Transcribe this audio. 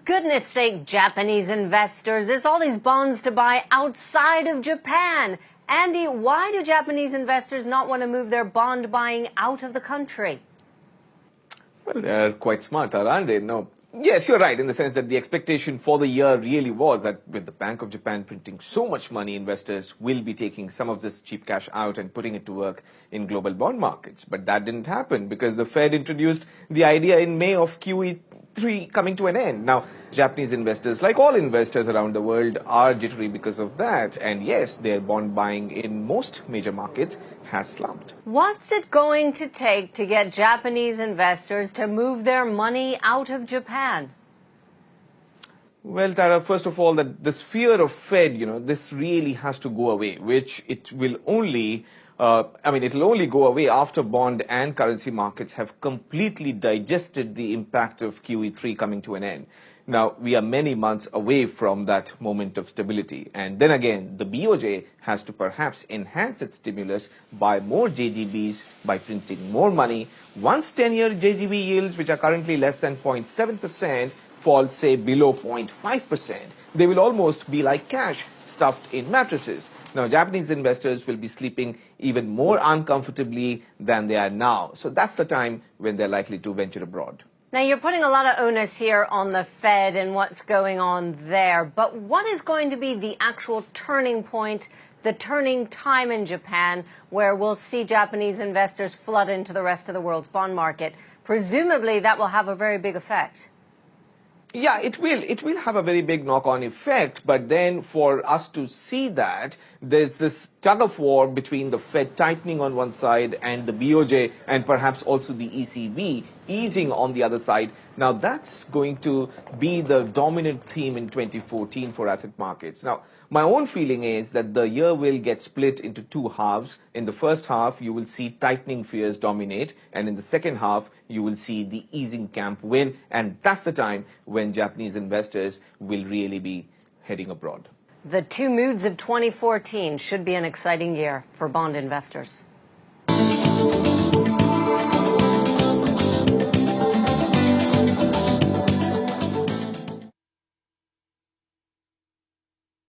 goodness sake, Japanese investors, there's all these bonds to buy outside of Japan. Andy, why do Japanese investors not want to move their bond buying out of the country? Well, they're quite smart, aren't they? No. Yes, you're right, in the sense that the expectation for the year really was that with the Bank of Japan printing so much money, investors will be taking some of this cheap cash out and putting it to work in global bond markets. But that didn't happen because the Fed introduced the idea in May of QE3 coming to an end. Now, Japanese investors, like all investors around the world, are jittery because of that. And yes, their bond buying in most major markets has slumped. What's it going to take to get Japanese investors to move their money out of Japan? Well, Tara, first of all, that this fear of Fed, this really has to go away, which it will only, it'll only go away after bond and currency markets have completely digested the impact of QE3 coming to an end. Now, we are many months away from that moment of stability. And then again, the BOJ has to perhaps enhance its stimulus, buy more JGBs by printing more money. Once 10-year JGB yields, which are currently less than 0.7%, fall, say, below 0.5%, they will almost be like cash stuffed in mattresses. Now, Japanese investors will be sleeping even more uncomfortably than they are now. So that's the time when they're likely to venture abroad. Now, you're putting a lot of onus here on the Fed and what's going on there. But what is going to be the actual turning point, the turning time in Japan, where we'll see Japanese investors flood into the rest of the world's bond market? Presumably, that will have a very big effect. Yeah, it will. It will have a very big knock-on effect. But then for us to see that, there's this tug-of-war between the Fed tightening on one side and the BOJ and perhaps also the ECB easing on the other side. Now, that's going to be the dominant theme in 2014 for asset markets. Now, my own feeling is that the year will get split into two halves. In the first half, you will see tightening fears dominate. And in the second half, you will see the easing camp win. And that's the time when Japanese investors will really be heading abroad. The two moods of 2014 should be an exciting year for bond investors.